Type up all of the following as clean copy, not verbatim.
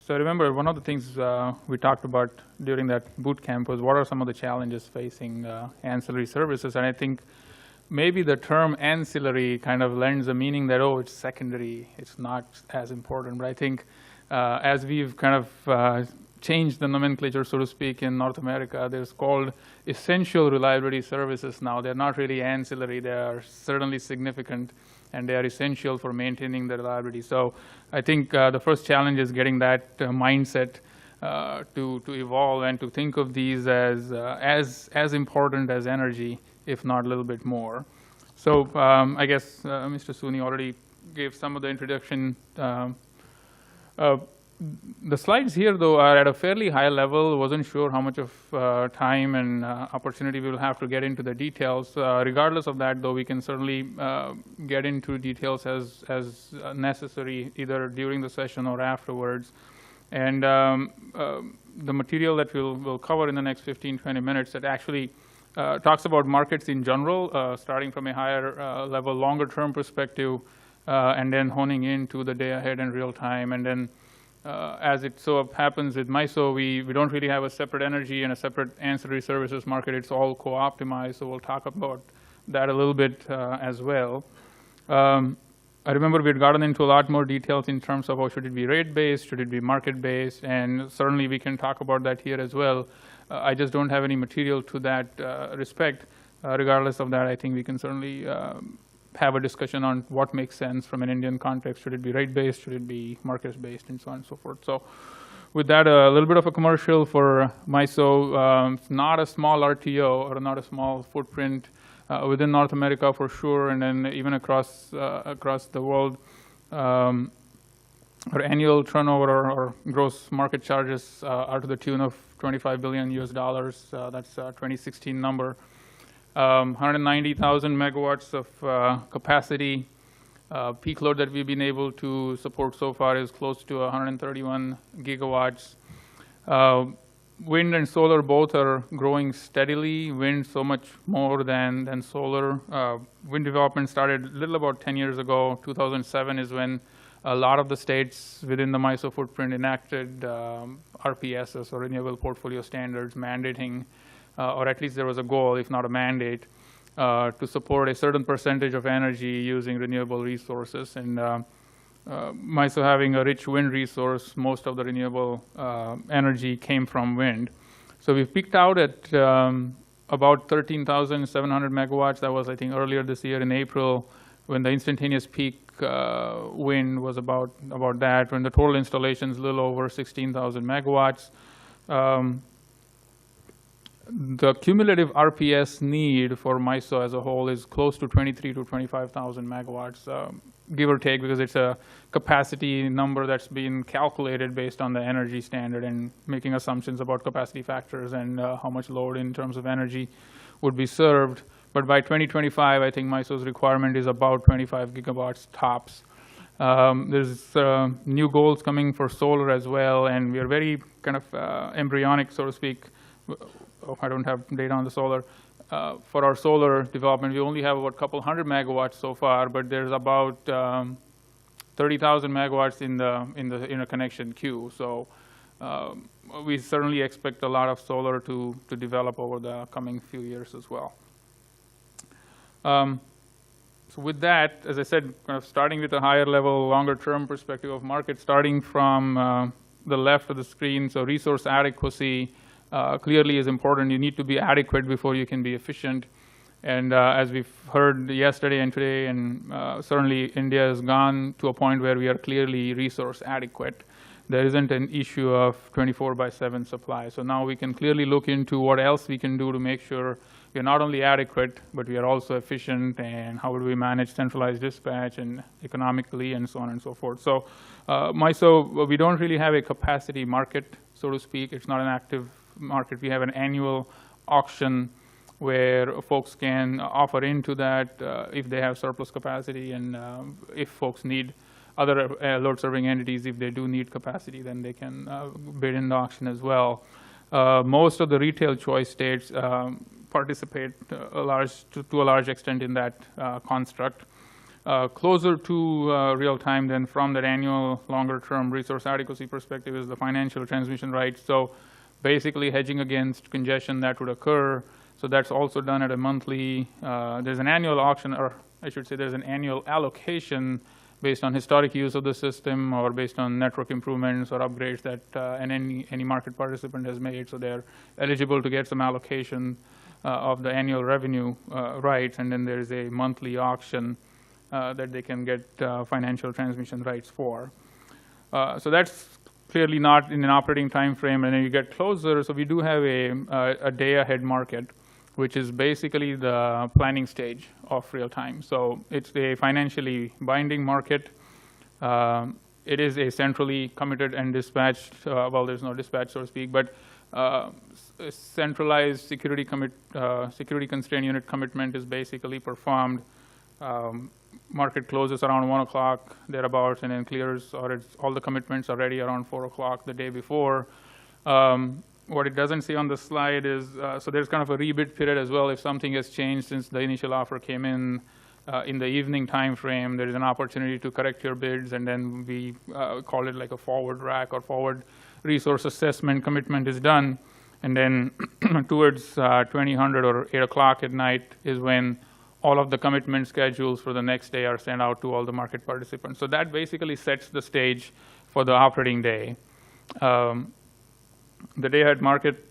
So I remember one of the things we talked about during that boot camp was what are some of the challenges facing ancillary services, and I think maybe the term ancillary kind of lends a meaning that, oh, it's secondary, it's not as important. But I think as we've kind of changed the nomenclature, so to speak, in North America, there's called essential reliability services now. They're not really ancillary, they are certainly significant, and they are essential for maintaining the reliability. So I think the first challenge is getting that mindset to evolve and to think of these as important as energy, if not a little bit more. So I guess Mr. Sooni already gave some of the introduction. The slides here, though, are at a fairly high level. Wasn't sure how much of time and opportunity we will have to get into the details. Regardless of that, though, we can certainly get into details as necessary, either during the session or afterwards. And the material that we'll cover in the next 15-20 minutes that actually talks about markets in general, starting from a higher level, longer-term perspective, and then honing into the day ahead and real time. And then as it so happens with MISO, we don't really have a separate energy and a separate ancillary services market. It's all co-optimized, so we'll talk about that a little bit as well. I remember we had gotten into a lot more details in terms of, oh, should it be rate-based, should it be market-based, and certainly we can talk about that here as well. I just don't have any material to that respect. Regardless of that, I think we can certainly have a discussion on what makes sense from an Indian context. Should it be rate-based? Should it be market-based? And so on and so forth. So with that, a little bit of a commercial for MISO. It's not a small RTO or not a small footprint within North America for sure, and then even across the world. Our annual turnover or gross market charges are to the tune of $25 billion US. That's a 2016 number. 190,000 megawatts of capacity. Peak load that we've been able to support so far is close to 131 gigawatts. Wind and solar both are growing steadily. Wind so much more than solar. Wind development started a little about 10 years ago. 2007 is when a lot of the states within the MISO footprint enacted RPSs, or Renewable Portfolio Standards, mandating or at least there was a goal, if not a mandate, to support a certain percentage of energy using renewable resources. And MISO having a rich wind resource, most of the renewable energy came from wind. So we've peaked out at about 13,700 megawatts. That was, I think, earlier this year in April, when the instantaneous peak wind was about that, when the total installation is a little over 16,000 megawatts. The cumulative RPS need for MISO as a whole is close to 23 to 25,000 megawatts, give or take, because it's a capacity number that's been calculated based on the energy standard and making assumptions about capacity factors and how much load in terms of energy would be served. But by 2025, I think MISO's requirement is about 25 gigawatts tops. There's new goals coming for solar as well, and we are very kind of embryonic, so to speak. Oh, I don't have data on the solar. For our solar development, we only have about a couple hundred megawatts so far, but there's about 30,000 megawatts in the interconnection queue. So we certainly expect a lot of solar to develop over the coming few years as well. So with that, as I said, kind of starting with a higher level, longer term perspective of market, starting from the left of the screen, so resource adequacy clearly is important. You need to be adequate before you can be efficient. And as we've heard yesterday and today, and certainly India has gone to a point where we are clearly resource adequate. There isn't an issue of 24/7 supply. So now we can clearly look into what else we can do to make sure we are not only adequate, but we are also efficient, and how would we manage centralized dispatch and economically and so on and so forth. So MISO, we don't really have a capacity market, so to speak. It's not an active market. We have an annual auction where folks can offer into that if they have surplus capacity, and if folks need other load serving entities, if they do need capacity, then they can bid in the auction as well. Most of the retail choice states participate to a large extent in that construct. Closer to real time than from that annual longer term resource adequacy perspective is the financial transmission rights. So basically hedging against congestion that would occur. So that's also done at a monthly, there's an annual auction, or I should say there's an annual allocation based on historic use of the system or based on network improvements or upgrades that any market participant has made. So they're eligible to get some allocation of the annual revenue rights, and then there's a monthly auction that they can get financial transmission rights for. So that's clearly not in an operating time frame, and then you get closer. So we do have a day ahead market, which is basically the planning stage of real time. So it's a financially binding market. It is a centrally committed and dispatched, well, there's no dispatch, so to speak, but a centralized security constraint unit commitment is basically performed. Market closes around 1 o'clock, thereabouts, and then clears, or all the commitments are ready around 4 o'clock the day before. What it doesn't see on the slide is, so there's kind of a rebid period as well. If something has changed since the initial offer came in the evening time frame, there is an opportunity to correct your bids, and then we call it like a forward rack or forward resource assessment commitment is done. And then towards 2000 or 8 o'clock at night is when all of the commitment schedules for the next day are sent out to all the market participants. So that basically sets the stage for the operating day. The day-ahead market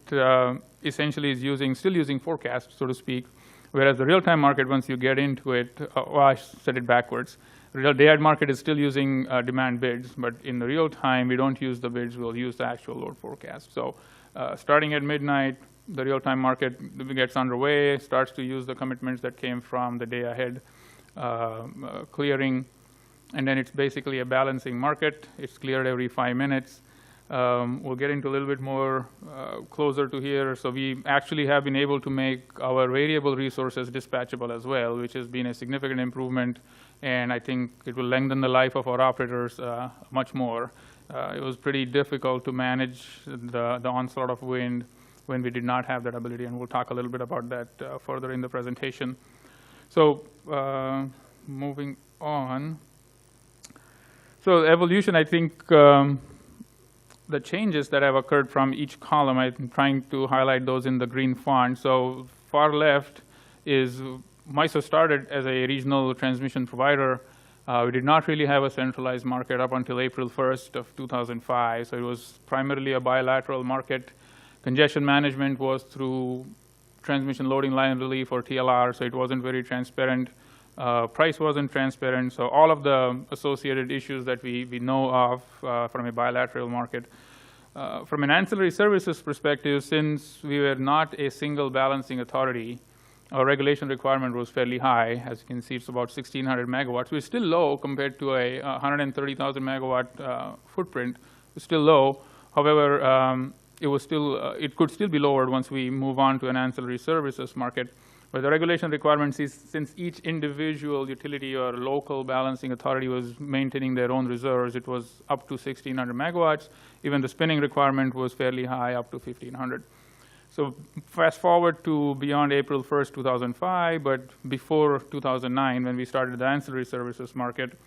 essentially is still using forecasts, so to speak, whereas the real-time market, once you get into it, well, I said it backwards. The real day-ahead market is still using demand bids, but in the real time, we don't use the bids, we'll use the actual load forecast. So starting at midnight, the real-time market gets underway, starts to use the commitments that came from the day-ahead clearing, and then it's basically a balancing market. It's cleared every 5 minutes. We'll get into a little bit more closer to here. So we actually have been able to make our variable resources dispatchable as well, which has been a significant improvement, and I think it will lengthen the life of our operators much more. It was pretty difficult to manage the onslaught of wind when we did not have that ability, and we'll talk a little bit about that further in the presentation. So moving on. So evolution, I think, the changes that have occurred from each column, I'm trying to highlight those in the green font. So far left is MISO started as a regional transmission provider. We did not really have a centralized market up until April 1st of 2005. So it was primarily a bilateral market. Congestion management was through transmission loading line relief or TLR, so it wasn't very transparent. Price wasn't transparent, so all of the associated issues that we know of from a bilateral market. From an ancillary services perspective, since we were not a single balancing authority, our regulation requirement was fairly high. As you can see, it's about 1,600 megawatts. We're still low compared to a 130,000 megawatt footprint. It's still low. However, it could still be lowered once we move on to an ancillary services market. But the regulation requirements is, since each individual utility or local balancing authority was maintaining their own reserves, it was up to 1,600 megawatts. Even the spinning requirement was fairly high, up to 1,500. So fast forward to beyond April 1st, 2005, but before 2009, when we started the ancillary services market,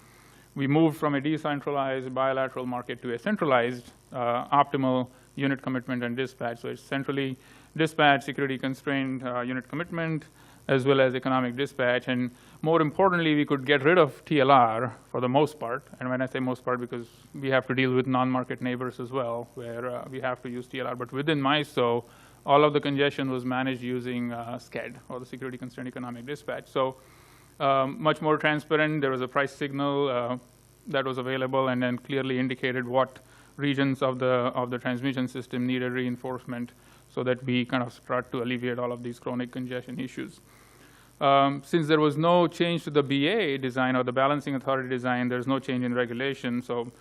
we moved from a decentralized bilateral market to a centralized optimal unit commitment and dispatch. So it's centrally dispatch, security constrained unit commitment, as well as economic dispatch. And more importantly, we could get rid of TLR for the most part. And when I say most part, because we have to deal with non-market neighbors as well, where we have to use TLR. But within MISO, all of the congestion was managed using SCED, or the security constrained economic dispatch. So much more transparent. There was a price signal that was available, and then clearly indicated what regions of the transmission system needed reinforcement, so that we kind of start to alleviate all of these chronic congestion issues. Since there was no change to the BA design or the balancing authority design, there's no change in regulation. So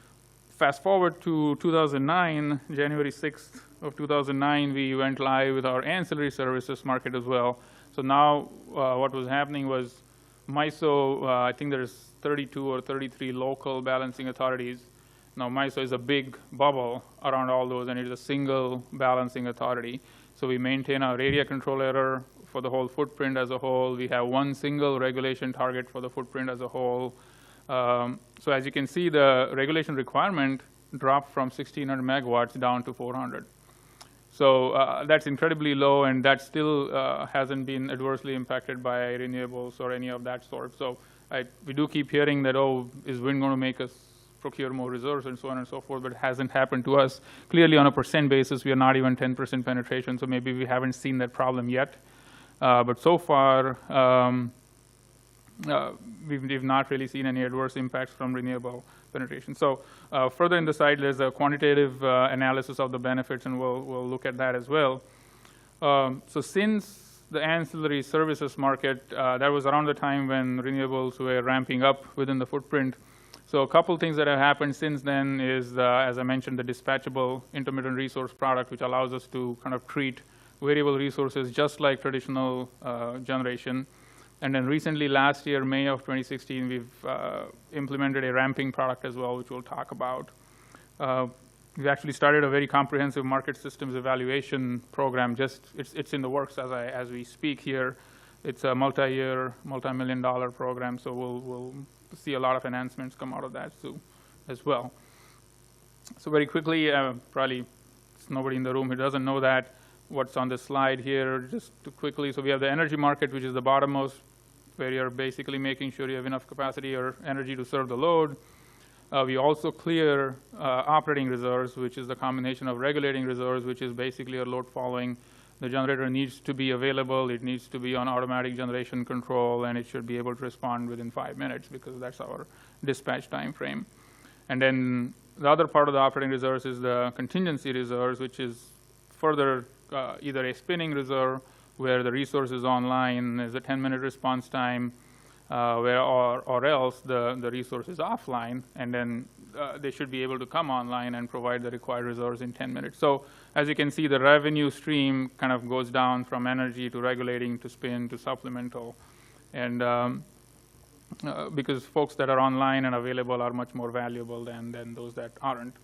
fast forward to 2009, January 6th of 2009, we went live with our ancillary services market as well. So now what was happening was MISO, I think there's 32 or 33 local balancing authorities. Now, MISO is a big bubble around all those, and it is a single balancing authority. So we maintain our area control error for the whole footprint as a whole. We have one single regulation target for the footprint as a whole. So as you can see, the regulation requirement dropped from 1,600 megawatts down to 400. So that's incredibly low, and that still hasn't been adversely impacted by renewables or any of that sort. So we do keep hearing that, oh, is wind going to make us procure more reserves and so on and so forth, but it hasn't happened to us. Clearly, on a percent basis, we are not even 10% penetration, so maybe we haven't seen that problem yet. But so far, we've not really seen any adverse impacts from renewable penetration. So further in the slide, there's a quantitative analysis of the benefits, and we'll look at that as well. So since the ancillary services market, that was around the time when renewables were ramping up within the footprint. So a couple things that have happened since then is, as I mentioned, the dispatchable intermittent resource product, which allows us to kind of treat variable resources just like traditional generation. And then recently, last year, May of 2016, we've implemented a ramping product as well, which we'll talk about. We've actually started a very comprehensive market systems evaluation program. It's in the works as we speak here. It's a multi-year, multi-million-dollar program, so we'll see a lot of enhancements come out of that too, as well. So very quickly, probably there's nobody in the room who doesn't know that. What's on this slide here, just to quickly, so we have the energy market, which is the bottommost, where you're basically making sure you have enough capacity or energy to serve the load. We also clear operating reserves, which is the combination of regulating reserves, which is basically a load following. The generator needs to be available, it needs to be on automatic generation control, and it should be able to respond within 5 minutes, because that's our dispatch time frame. And then the other part of the operating reserves is the contingency reserves, which is further either a spinning reserve where the resource is online, there's a 10-minute response time, or else the resource is offline, and then they should be able to come online and provide the required reserves in 10 minutes. So as you can see, the revenue stream kind of goes down from energy to regulating to spin to supplemental. And because folks that are online and available are much more valuable than those that aren't.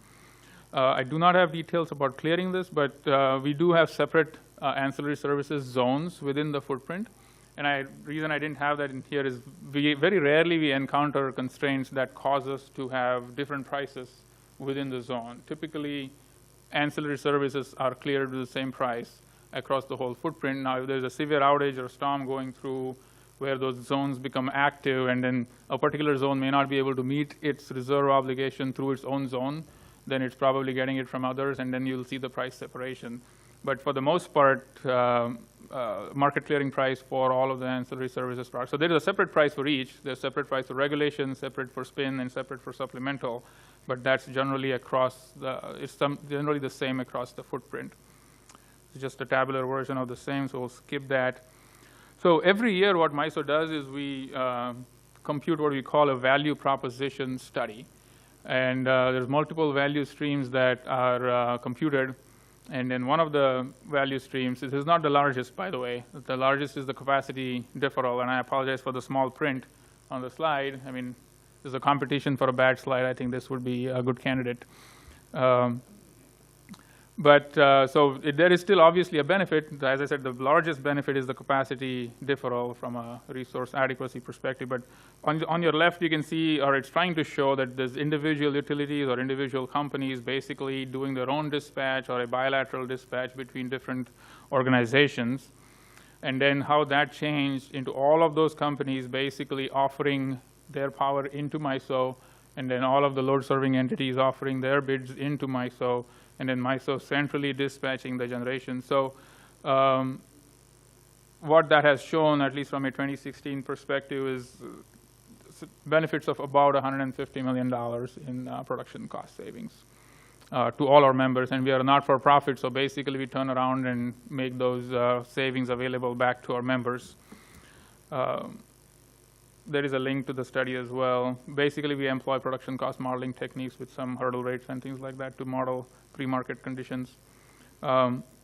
I do not have details about clearing this, but we do have separate ancillary services zones within the footprint. And the reason I didn't have that in here is very rarely we encounter constraints that cause us to have different prices within the zone. Typically, ancillary services are cleared with the same price across the whole footprint. Now, if there's a severe outage or storm going through where those zones become active, and then a particular zone may not be able to meet its reserve obligation through its own zone, then it's probably getting it from others, and then you'll see the price separation. But for the most part, market clearing price for all of the ancillary services products. So there is a separate price for each. There's a separate price for regulation, separate for spin, and separate for supplemental. But that's generally generally the same across the footprint. It's just a tabular version of the same, so we'll skip that. So every year what MISO does is we compute what we call a value proposition study. And there's multiple value streams that are computed. And then one of the value streams, this is not the largest, by the way. The largest is the capacity deferral, and I apologize for the small print on the slide. I mean, there's a competition for a bad slide. I think this would be a good candidate. There is still obviously a benefit. As I said, the largest benefit is the capacity deferral from a resource adequacy perspective. But on your left, you can see, or it's trying to show that there's individual utilities or individual companies basically doing their own dispatch or a bilateral dispatch between different organizations. And then how that changed into all of those companies basically offering their power into MISO, and then all of the load-serving entities offering their bids into MISO, and then MISO centrally dispatching the generation. So what that has shown, at least from a 2016 perspective, is benefits of about $150 million in production cost savings to all our members. And we are a not-for-profit, so basically we turn around and make those savings available back to our members. There is a link to the study as well. Basically, we employ production cost modeling techniques with some hurdle rates and things like that to model pre-market conditions.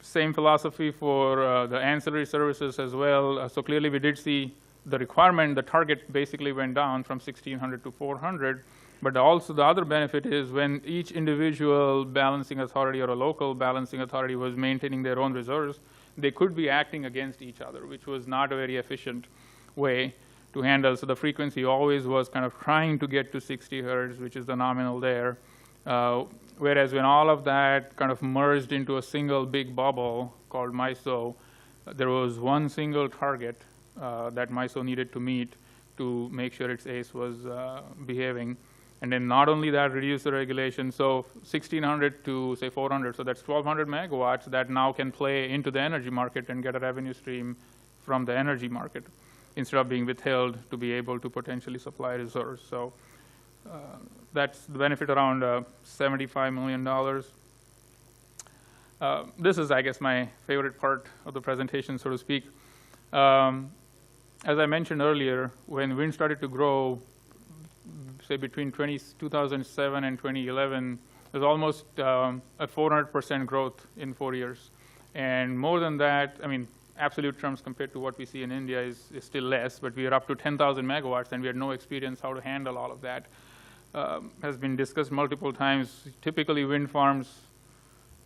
Same philosophy for the ancillary services as well. So clearly, we did see the requirement, the target basically went down from 1,600 to 400. But also the other benefit is when each individual balancing authority or a local balancing authority was maintaining their own reserves, they could be acting against each other, which was not a very efficient way to handle. So the frequency always was kind of trying to get to 60 hertz, which is the nominal there. Whereas when all of that kind of merged into a single big bubble called MISO, there was one single target that MISO needed to meet to make sure its ACE was behaving. And then not only that, reduce the regulation. So 1600 to say 400, so that's 1200 megawatts that now can play into the energy market and get a revenue stream from the energy market instead of being withheld to be able to potentially supply reserves. So that's the benefit around $75 million. This is, I guess, my favorite part of the presentation, so to speak. As I mentioned earlier, when wind started to grow, say between 2007 and 2011, there's almost a 400% growth in 4 years. And more than that, I mean, absolute terms compared to what we see in India is still less, but we are up to 10,000 megawatts, and we had no experience how to handle all of that. Has been discussed multiple times. Typically, wind farms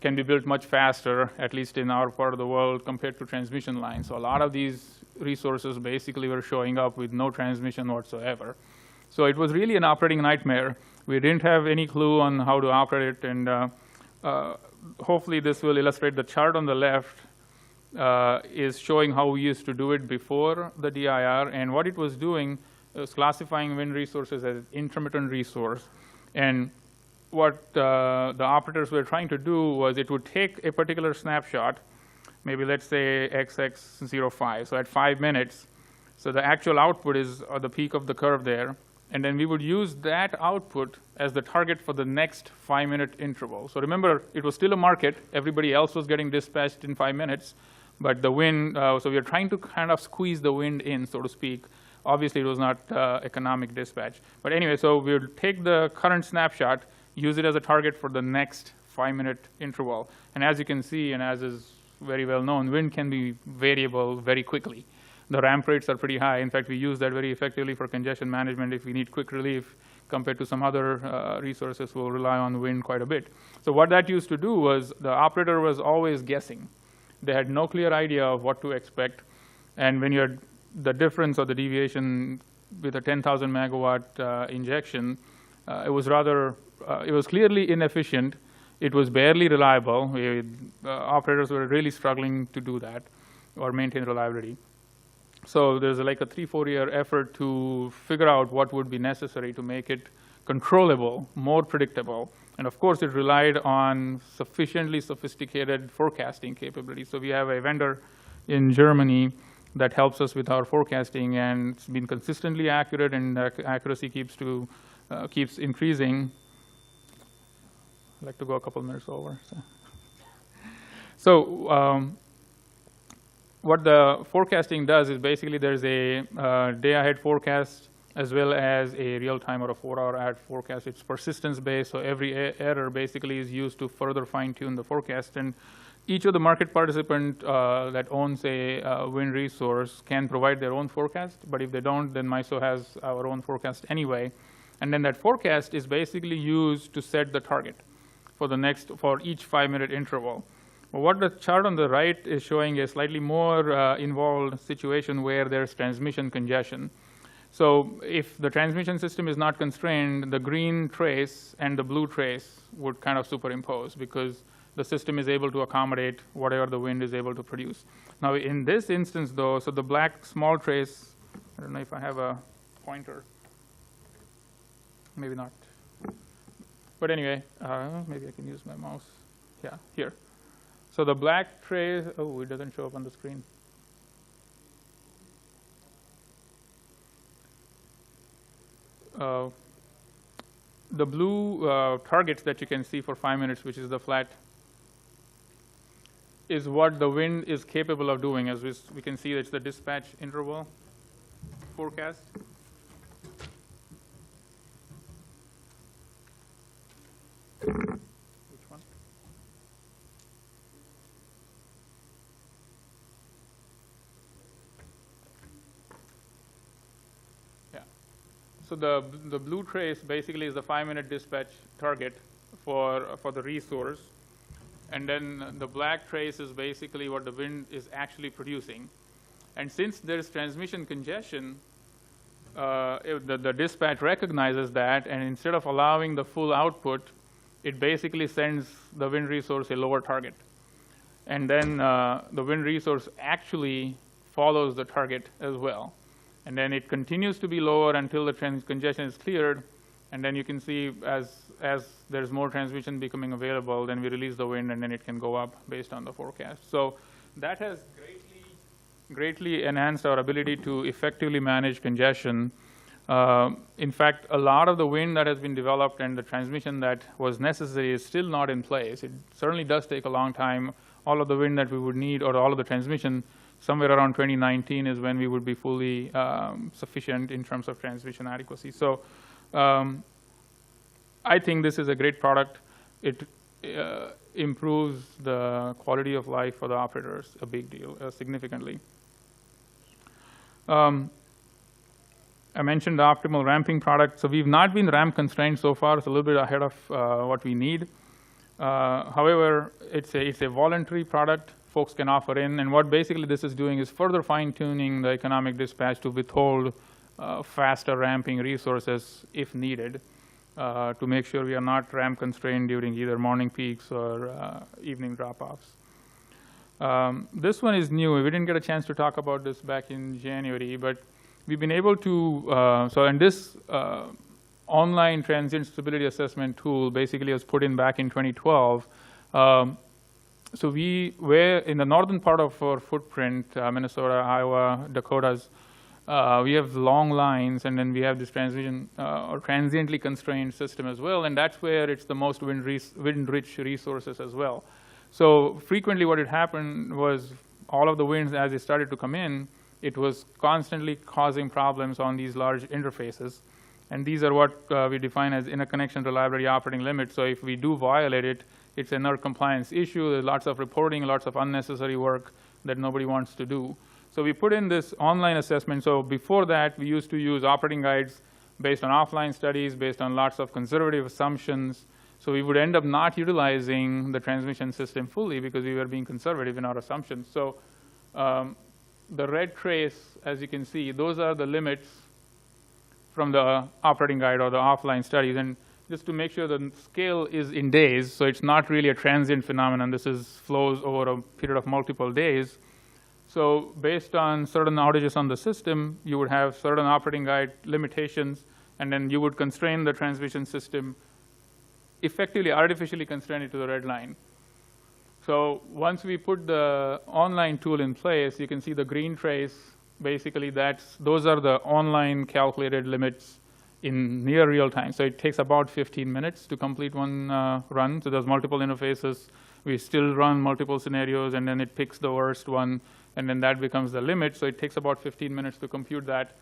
can be built much faster, at least in our part of the world, compared to transmission lines. So a lot of these resources basically were showing up with no transmission whatsoever. So it was really an operating nightmare. We didn't have any clue on how to operate it, and hopefully this will illustrate. The chart on the left is showing how we used to do it before the DIR, and what it was doing was classifying wind resources as intermittent resource. And what the operators were trying to do was it would take a particular snapshot, maybe let's say XX05, so at 5 minutes. So the actual output is the peak of the curve there. And then we would use that output as the target for the next 5-minute interval. So remember, it was still a market. Everybody else was getting dispatched in 5 minutes. But the wind, so we were trying to kind of squeeze the wind in, so to speak. Obviously, it was not economic dispatch. But anyway, so we would take the current snapshot, use it as a target for the next 5-minute interval. And as you can see, and as is very well known, wind can be variable very quickly. The ramp rates are pretty high. In fact, we use that very effectively for congestion management. If we need quick relief compared to some other resources, we'll rely on wind quite a bit. So what that used to do was the operator was always guessing. They had no clear idea of what to expect. And when you had the difference or the deviation with a 10,000 megawatt injection, it was clearly inefficient. It was barely reliable. Operators were really struggling to do that or maintain reliability. So there's like a 3-4 year effort to figure out what would be necessary to make it controllable, more predictable. And of course, it relied on sufficiently sophisticated forecasting capabilities. So we have a vendor in Germany that helps us with our forecasting, and it's been consistently accurate, and accuracy keeps increasing. I'd like to go a couple minutes over. So what the forecasting does is basically there's a day-ahead forecast as well as a real-time or a 4-hour ahead forecast. It's persistence-based, so every error basically is used to further fine-tune the forecast. And each of the market participant that owns a wind resource can provide their own forecast, but if they don't, then MISO has our own forecast anyway. And then that forecast is basically used to set the target for each 5-minute interval. What the chart on the right is showing a slightly more involved situation where there's transmission congestion. So if the transmission system is not constrained, the green trace and the blue trace would kind of superimpose because the system is able to accommodate whatever the wind is able to produce. Now in this instance though, so the black small trace, I don't know if I have a pointer. Maybe not. But anyway, maybe I can use my mouse. Yeah, here. So the black trace, oh, it doesn't show up on the screen. The blue targets that you can see for 5 minutes, which is the flat, is what the wind is capable of doing. As we can see, it's the dispatch interval forecast. Which one? Yeah. So the blue trace basically is the 5-minute dispatch target for the resource. and then the black trace is basically what the wind is actually producing. And since there is transmission congestion, the dispatch recognizes that, and instead of allowing the full output, it basically sends the wind resource a lower target. And then the wind resource actually follows the target as well. And then it continues to be lower until the congestion is cleared. And then you can see as there's more transmission becoming available, then we release the wind, and then it can go up based on the forecast. So that has greatly enhanced our ability to effectively manage congestion. In fact, a lot of the wind that has been developed and the transmission that was necessary is still not in place. It certainly does take a long time. All of the wind that we would need, or all of the transmission, somewhere around 2019 is when we would be fully sufficient in terms of transmission adequacy. So I think this is a great product. It improves the quality of life for the operators a big deal, significantly. I mentioned the optimal ramping product. So we've not been ramp constrained so far. It's a little bit ahead of what we need. However, it's a voluntary product folks can offer in. And what basically this is doing is further fine-tuning the economic dispatch to withhold faster ramping resources if needed, to make sure we are not ramp constrained during either morning peaks or evening drop-offs. This one is new. We didn't get a chance to talk about this back in January, but we've been able to, and this online transient stability assessment tool basically was put in back in 2012. So we were in the northern part of our footprint, Minnesota, Iowa, Dakotas, we have long lines, and then we have this transmission or transiently constrained system as well, and that's where it's the most wind-rich resources as well. So frequently what had happened was all of the winds, as they started to come in, it was constantly causing problems on these large interfaces. And these are what we define as interconnection reliability operating limits. So if we do violate it, it's a NERC compliance issue. There's lots of reporting, lots of unnecessary work that nobody wants to do. So we put in this online assessment. So before that, we used to use operating guides based on offline studies, based on lots of conservative assumptions. So we would end up not utilizing the transmission system fully because we were being conservative in our assumptions. So the red trace, as you can see, those are the limits from the operating guide or the offline studies. And just to make sure the scale is in days, so it's not really a transient phenomenon. This flows over a period of multiple days. So based on certain outages on the system, you would have certain operating guide limitations, and then you would constrain the transmission system, effectively artificially constrain it to the red line. So once we put the online tool in place, you can see the green trace. Basically, those are the online calculated limits in near real time. So it takes about 15 minutes to complete one run. So there's multiple interfaces. We still run multiple scenarios, and then it picks the worst one, and then that becomes the limit. So it takes about 15 minutes to compute that.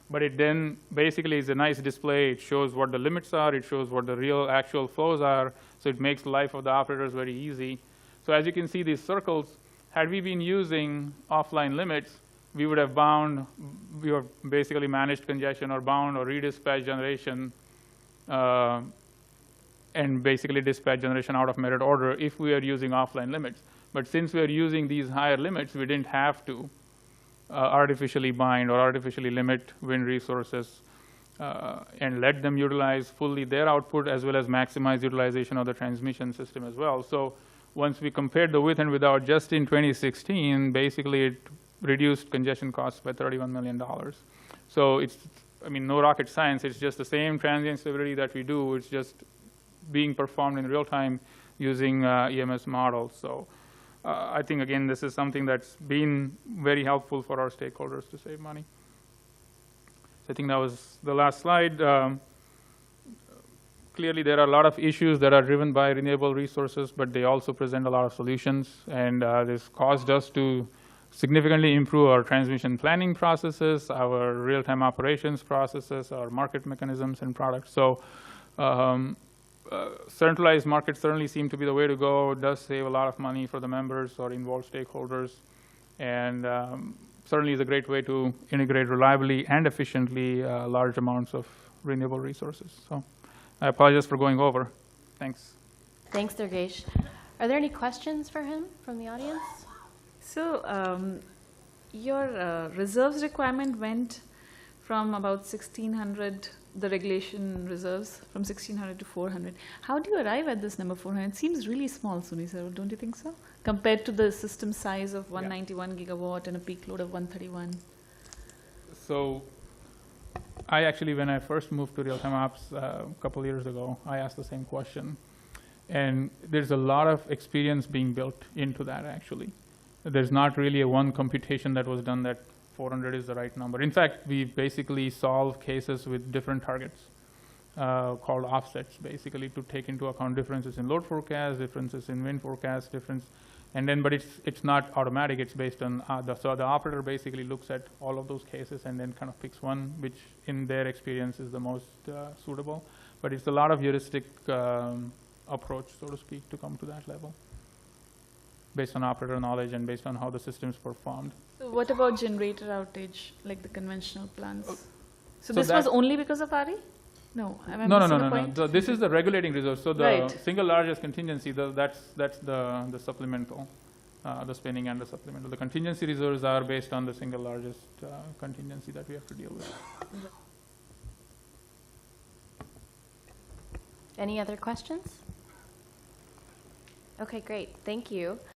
But it then basically is a nice display. It shows what the limits are. It shows what the real actual flows are. So it makes the life of the operators very easy. So as you can see, these circles, had we been using offline limits, we would have basically managed congestion or bound or redispatch generation and basically dispatch generation out of merit order if we are using offline limits. But since we are using these higher limits, we didn't have to artificially bind or artificially limit wind resources and let them utilize fully their output as well as maximize utilization of the transmission system as well. So once we compared the with and without just in 2016, basically it reduced congestion costs by $31 million. So it's, no rocket science. It's just the same transient stability that we do. It's just being performed in real time using EMS models. So I think, again, this is something that's been very helpful for our stakeholders to save money. So I think that was the last slide. Clearly, there are a lot of issues that are driven by renewable resources, but they also present a lot of solutions. And this caused us to significantly improve our transmission planning processes, our real-time operations processes, our market mechanisms and products. So centralized markets certainly seem to be the way to go. It does save a lot of money for the members or involved stakeholders, and certainly is a great way to integrate reliably and efficiently large amounts of renewable resources. So I apologize for going over. Thanks. Thanks, Durgesh. Are there any questions for him from the audience? So your reserves requirement went from about 1,600, the regulation reserves, from 1,600 to 400. How do you arrive at this number 400? It seems really small, Suni sir, don't you think so? Compared to the system size of 191 gigawatt and a peak load of 131. So I actually, when I first moved to real-time ops a couple years ago, I asked the same question. And there's a lot of experience being built into that, actually. There's not really a one computation that was done that 400 is the right number. In fact, we basically solve cases with different targets called offsets, basically, to take into account differences in load forecast, differences in wind forecast, but it's not automatic. It's based on so the operator basically looks at all of those cases and then kind of picks one which, in their experience, is the most suitable. But it's a lot of heuristic approach, so to speak, to come to that level, based on operator knowledge and based on how the system's performed. So what about generator outage, like the conventional plants? So this that was only because of RE? No, am I No. missing the point? So this is the regulating reserve. So the Right. single largest contingency, that's the supplemental, the spinning and the supplemental. The contingency reserves are based on the single largest contingency that we have to deal with. Any other questions? Okay, great. Thank you.